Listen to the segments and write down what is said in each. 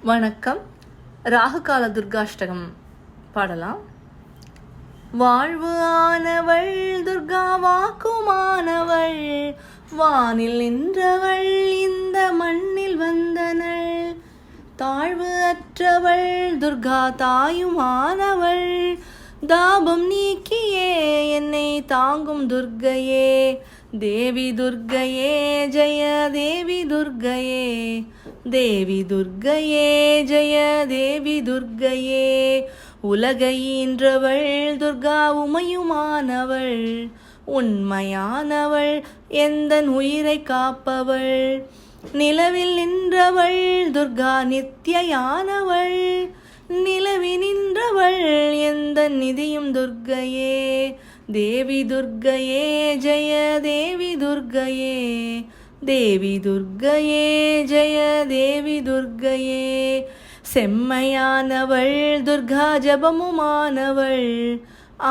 வணக்கம். ராகுகால துர்காஷ்டகம் பாடலாம். வாழ்வு ஆனவள் துர்கா வாக்குமானவள், வானில் நின்றவள் இந்த மண்ணில் வந்தனள். தாழ்வு அற்றவள் துர்கா தாயுமானவள், தாபம் நீக்கியே என்னை தாங்கும் துர்க்கையே. தேவி துர்க்கையே ஜெய தேவி துர்க்கையே, தேவி துர்க்கையே ஜெய தேவி துர்க்கையே. உலகை ஈன்றவள் துர்கா உமையுமானவள், உண்மையானவள் எந்தன் உயிரை காப்பவள். நிலவில் நின்றவள் துர்கா நித்யானவள், நிலவி நின்றவள் எந்தன் நிதியும் துர்க்கையே. தேவி துர்க்கையே ஜெய தேவி துர்க்கையே, தேவி துர்க்கையே ஜெய தேவி துர்க்கையே. செம்மையானவள் துர்கா ஜபமுமானவள்,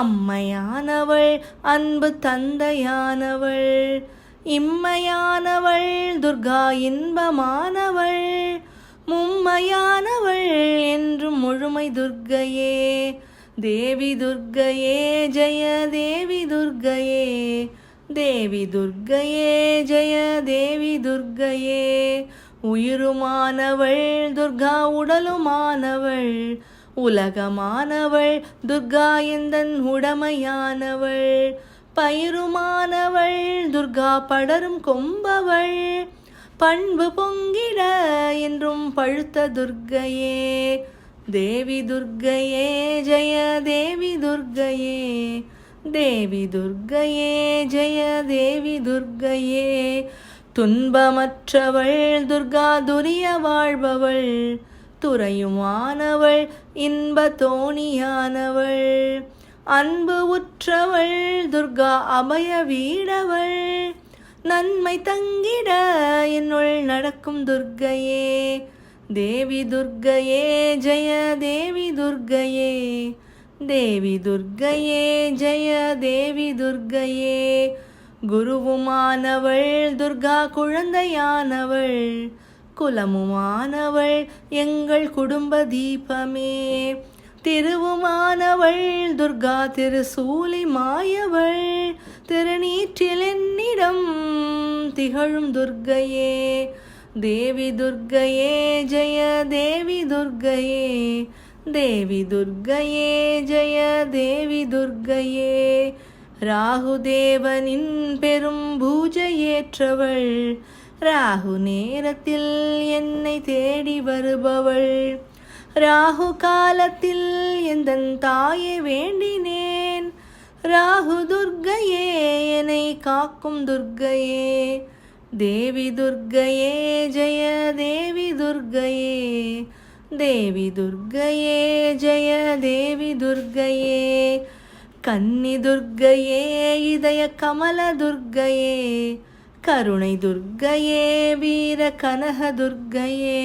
அம்மையானவள் அன்பு தந்தையானவள். இம்மையானவள் துர்கா இன்பமானவள், மும்மையானவள் என்றும் முழுமை துர்க்கையே. தேவி துர்க்கையே ஜெய தேவி துர்க்கையே, தேவி துர்க்கையே ஜெய தேவி துர்க்கையே. உயிருமானவள் துர்கா உடலுமானவள், உலகமானவள் துர்கா எந்தன் உடமையானவள். பயிருமானவள் துர்கா படரும் கொம்பவள், பண்பு பொங்கிட என்றும் பழுத்த துர்க்கையே. தேவி துர்க்கையே ஜெய தேவி துர்க்கையே, தேவி துர்க்கையே ஜெய தேவி துர்க்கையே. துன்பமற்றவள் துர்கா துரிய வாழ்பவள், துறையுமானவள் இன்ப தோணியானவள். அன்பு உற்றவள் துர்கா அபய வீடவள், நன்மை தங்கிட என்னுள் நடக்கும் துர்க்கையே. தேவி துர்க்கையே ஜெய தேவி துர்க்கையே, தேவி துர்க்கையே ஜெய தேவி துர்க்கையே. குருவுமானவள் துர்கா குழந்தையானவள், குலமுமானவள் எங்கள் குடும்ப தீபமே. திருவுமானவள் துர்கா திருசூலி மாயவள், திருநீற்றில் என்னிடம் திகழும் துர்க்கையே. தேவி துர்க்கையே ஜெய தேவி துர்க்கையே, தேவி துர்க்கையே ஜெய தேவி துர்க்கையே. ராகுதேவனின் பெரும் பூஜையேற்றவள், ராகு நேரத்தில் என்னை தேடி வருபவள். ராகு காலத்தில் எந்தன் தாயை வேண்டினேன், ராகு துர்க்கையே என்னை காக்கும் துர்க்கையே. தேவி துர்க்கையே ஜெய தேவி துர்க்கையே, தேவி துர்க்கையே ஜெய தேவி துர்க்கையே. கன்னி துர்க்கையே இதய கமல துர்க்கையே, கருணை துர்க்கையே வீர கனக துர்க்கையே.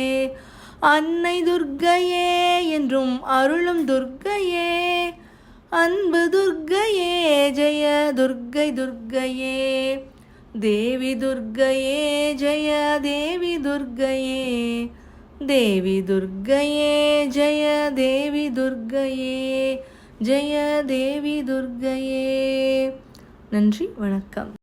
அன்னை துர்க்கையே என்றும் அருளும் துர்க்கையே, அன்பு துர்க்கையே ஜெய துர்க்கை துர்க்கையே. தேவி துர்க்கையே ஜெய தேவி துர்க்கையே, தேவி துர்க்கையே ஜெய தேவி துர்க்கையே, ஜெய தேவி துர்க்கையே. நன்றி, வணக்கம்.